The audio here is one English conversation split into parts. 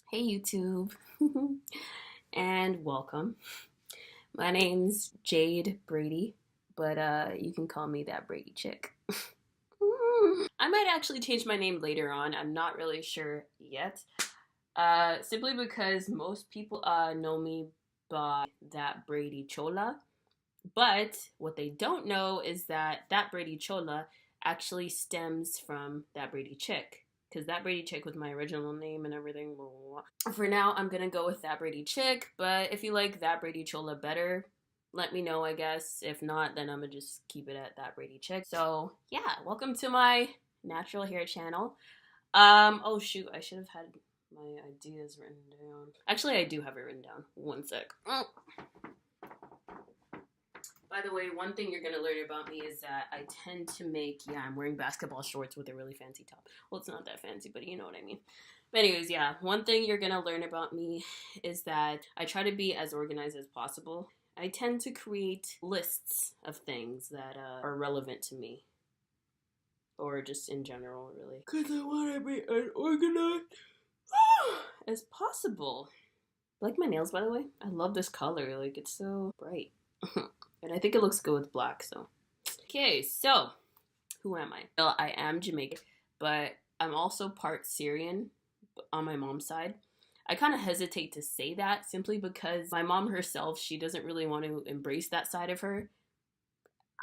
Hey YouTube, and welcome. My name's Jade Brady, but you can call me that Brady chick. I might actually change my name later on. I'm not really sure yet. Simply because most people know me by that Brady Chola, but what they don't know is that Brady Chola actually stems from that Brady chick. Because that Brady chick was my original name and everything. Blah, blah, blah. For now, I'm gonna go with that Brady chick. But if you like that Brady Chola better, let me know, I guess. If not, then I'm gonna just keep it at that Brady chick. So yeah, welcome to my natural hair channel. Oh shoot, I should have had my ideas written down. Actually, I do have it written down. One sec. By the way, one thing you're gonna learn about me is that I tend to make, yeah, I'm wearing basketball shorts with a really fancy top. Well, it's not that fancy, but you know what I mean. But anyways, yeah, one thing you're gonna learn about me is that I try to be as organized as possible. I tend to create lists of things that are relevant to me, or just in general, really. Because I want to be as organized as possible. Like my nails, by the way. I love this color. Like, it's so bright. And I think it looks good with black, so. Okay, so who am I? Well, I am Jamaican, but I'm also part Syrian on my mom's side. I kind of hesitate to say that simply because my mom herself, she doesn't really want to embrace that side of her.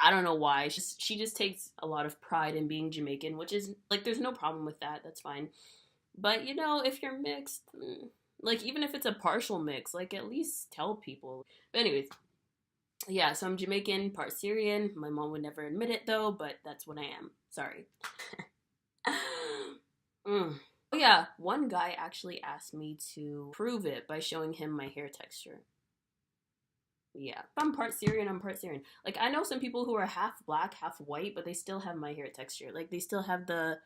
I don't know why. She just takes a lot of pride in being Jamaican, which is like, there's no problem with that. That's fine. But you know, if you're mixed, like even if it's a partial mix, like at least tell people. But anyways, yeah, so I'm Jamaican, part Syrian. My mom would never admit it though, but that's what I am. Sorry. Mm. Oh yeah, one guy actually asked me to prove it by showing him my hair texture. Yeah, I'm part Syrian, I'm part Syrian. Like, I know some people who are half black, half white, but they still have my hair texture. Like, they still have the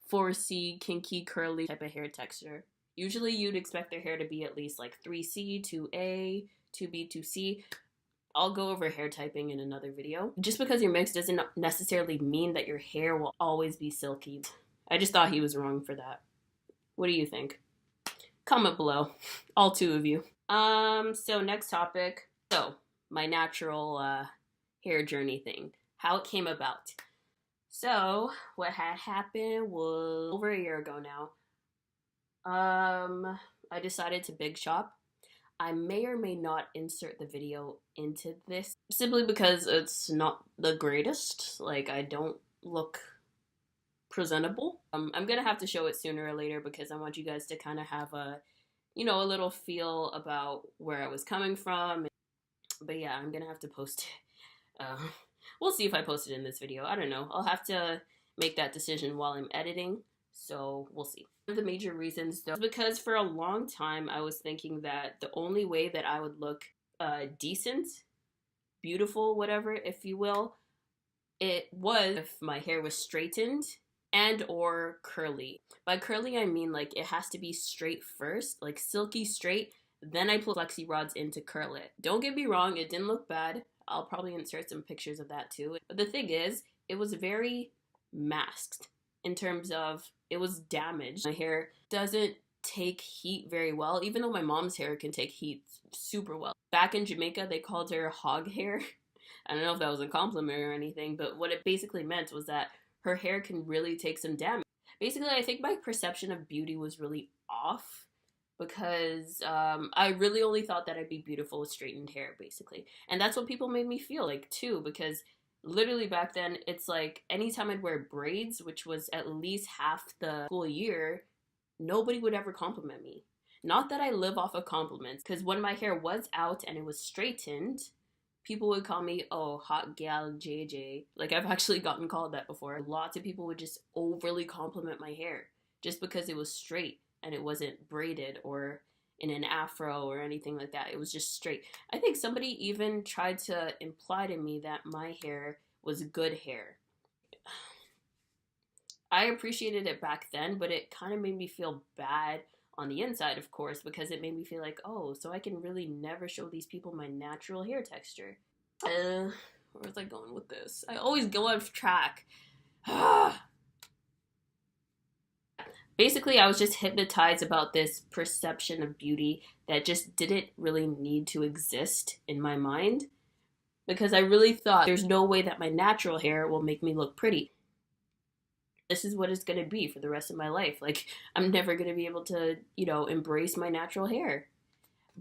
4C, kinky, curly type of hair texture. Usually, you'd expect their hair to be at least like 3C, 2A, 2B, 2C. I'll go over hair typing in another video. Just because you're mixed doesn't necessarily mean that your hair will always be silky. I just thought he was wrong for that. What do you think? Comment below. All two of you. So next topic. So, my natural hair journey thing. How it came about. So, what had happened was over a year ago now. I decided to big shop. I may or may not insert the video into this simply because it's not the greatest. Like, I don't look presentable. I'm gonna have to show it sooner or later because I want you guys to kind of have a little feel about where I was coming from. But yeah, I'm gonna have to post it. We'll see if I post it in this video. I don't know. I'll have to make that decision while I'm editing. So we'll see. One of the major reasons, though, is because for a long time I was thinking that the only way that I would look decent, beautiful, whatever, if you will, it was if my hair was straightened and or curly. By curly, I mean like it has to be straight first, like silky straight. Then I put flexi rods in to curl it. Don't get me wrong, it didn't look bad. I'll probably insert some pictures of that too. But the thing is, it was very masked in terms of it was damaged. My hair doesn't take heat very well, even though my mom's hair can take heat super well. Back in Jamaica, they called her hog hair. I don't know if that was a compliment or anything, but what it basically meant was that her hair can really take some damage. Basically, I think my perception of beauty was really off because I really only thought that I'd be beautiful with straightened hair, basically. And that's what people made me feel like, too, because literally back then, it's like anytime I'd wear braids, which was at least half the school year, nobody would ever compliment me. Not that I live off of compliments, because when my hair was out and it was straightened, people would call me, oh, hot gal JJ. Like, I've actually gotten called that before. Lots of people would just overly compliment my hair just because it was straight and it wasn't braided or in an afro or anything like that. It was just straight. I think somebody even tried to imply to me that my hair was good hair. I appreciated it back then, but it kind of made me feel bad on the inside, of course, because it made me feel like, oh, so I can really never show these people my natural hair texture. Where was I going with this? I always go off track. But Basically, I was just hypnotized about this perception of beauty that just didn't really need to exist in my mind because I really thought there's no way that my natural hair will make me look pretty. This is what it's going to be for the rest of my life. Like, I'm never going to be able to, embrace my natural hair.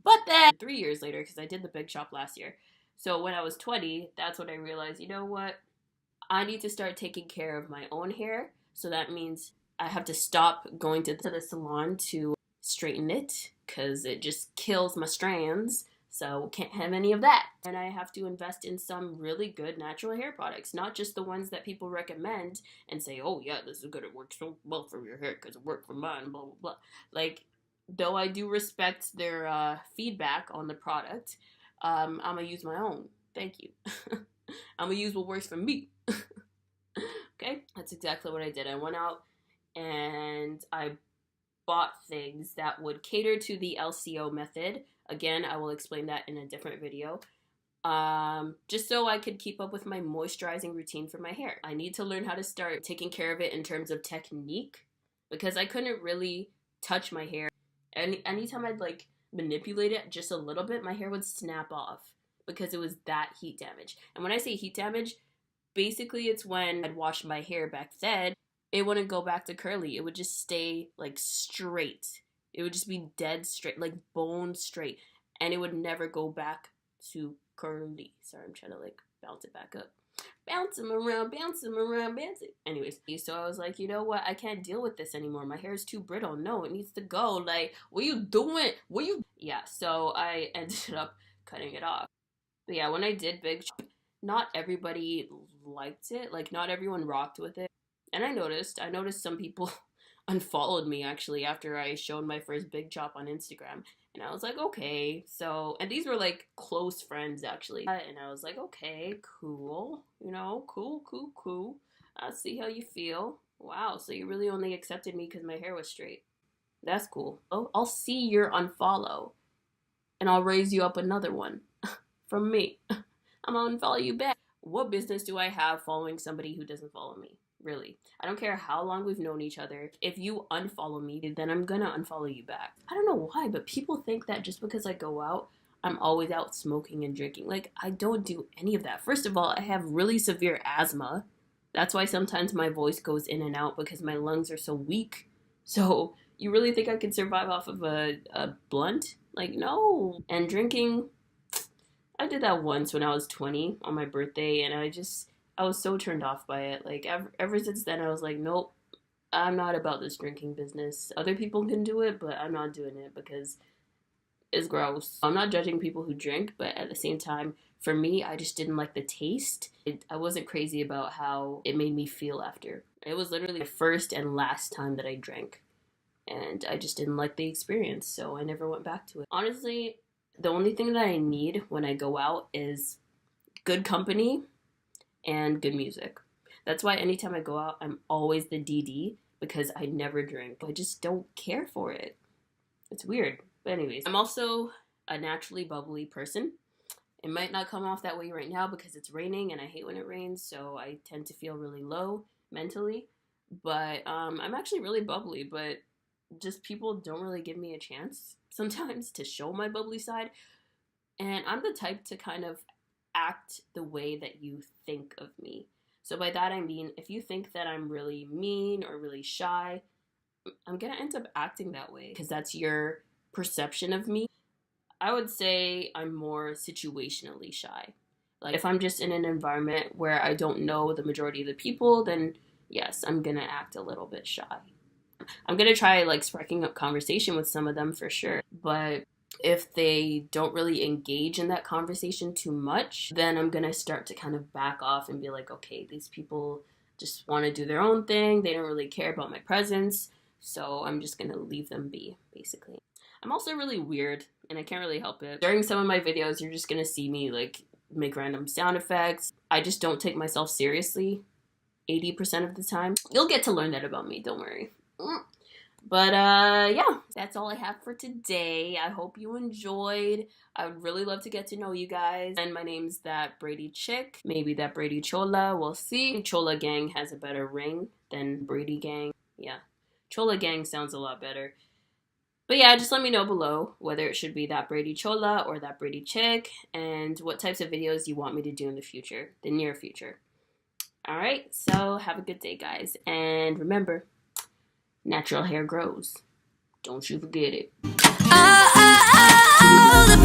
But then 3 years later, because I did the big shop last year. So when I was 20, that's when I realized, you know what? I need to start taking care of my own hair. So that means I have to stop going to the salon to straighten it because it just kills my strands. So can't have any of that. And I have to invest in some really good natural hair products, not just the ones that people recommend and say, oh yeah, this is good. It works so well for your hair because it worked for mine, blah, blah, blah. Like, though I do respect their feedback on the product, I'm going to use my own. Thank you. I'm going to use what works for me. Okay, that's exactly what I did. I went out and I bought things that would cater to the LCO method. Again, I will explain that in a different video. Just so I could keep up with my moisturizing routine for my hair. I need to learn how to start taking care of it in terms of technique because I couldn't really touch my hair. Anytime I'd like manipulate it just a little bit, my hair would snap off because it was that heat damage. And when I say heat damage, basically it's when I'd wash my hair back then, it wouldn't go back to curly. It would just stay like straight. It would just be dead straight, like bone straight. And it would never go back to curly. Sorry, I'm trying to like bounce it back up. Bounce him around, bounce him around, bounce it. Anyways, so I was like, you know what? I can't deal with this anymore. My hair is too brittle. No, it needs to go. Like, what are you doing? Yeah, so I ended up cutting it off. But yeah, when I did Big Shop, not everybody liked it. Like, not everyone rocked with it. And I noticed some people unfollowed me actually after I showed my first Big Chop on Instagram. And I was like, okay. So, and these were like close friends actually. And I was like, okay, cool. Cool. I'll see how you feel. Wow, so you really only accepted me because my hair was straight. That's cool. Oh, I'll see your unfollow. And I'll raise you up another one from me. I'm gonna unfollow you back. What business do I have following somebody who doesn't follow me? Really. I don't care how long we've known each other. If you unfollow me, then I'm gonna unfollow you back. I don't know why, but people think that just because I go out, I'm always out smoking and drinking. Like, I don't do any of that. First of all, I have really severe asthma. That's why sometimes my voice goes in and out because my lungs are so weak. So, you really think I could survive off of a blunt? Like, no. And drinking, I did that once when I was 20 on my birthday, and I was so turned off by it. Like, ever since then, I was like, nope, I'm not about this drinking business. Other people can do it, but I'm not doing it because it's gross. I'm not judging people who drink, but at the same time, for me, I just didn't like the taste. I wasn't crazy about how it made me feel after. It was literally the first and last time that I drank, and I just didn't like the experience, so I never went back to it. Honestly, the only thing that I need when I go out is good company and good music. That's why anytime I go out, I'm always the DD because I never drink. I just don't care for it. It's weird. But anyways, I'm also a naturally bubbly person. It might not come off that way right now because it's raining and I hate when it rains, so I tend to feel really low mentally. But I'm actually really bubbly, but just people don't really give me a chance sometimes to show my bubbly side. And I'm the type to kind of act the way that you think of me. So by that I mean, if you think that I'm really mean or really shy, I'm gonna end up acting that way because that's your perception of me. I would say I'm more situationally shy. Like, if I'm just in an environment where I don't know the majority of the people, then yes, I'm gonna act a little bit shy. I'm gonna try like sparking up conversation with some of them for sure, but if they don't really engage in that conversation too much, then I'm gonna start to kind of back off and be like, okay, these people just want to do their own thing. They don't really care about my presence, so I'm just gonna leave them be, basically. I'm also really weird, and I can't really help it. During some of my videos, you're just gonna see me like make random sound effects. I just don't take myself seriously 80% of the time. You'll get to learn that about me, don't worry. But yeah, that's all I have for today. I hope you enjoyed. I would really love to get to know you guys. And my name's That Brady Chick. Maybe That Brady Chola. We'll see. Chola Gang has a better ring than Brady Gang. Yeah. Chola Gang sounds a lot better. But yeah, just let me know below whether it should be that Brady Chola or that Brady Chick, and what types of videos you want me to do in the future, the near future. Alright, so have a good day, guys. And remember, natural hair grows. Don't you forget it. Oh, oh, oh, oh,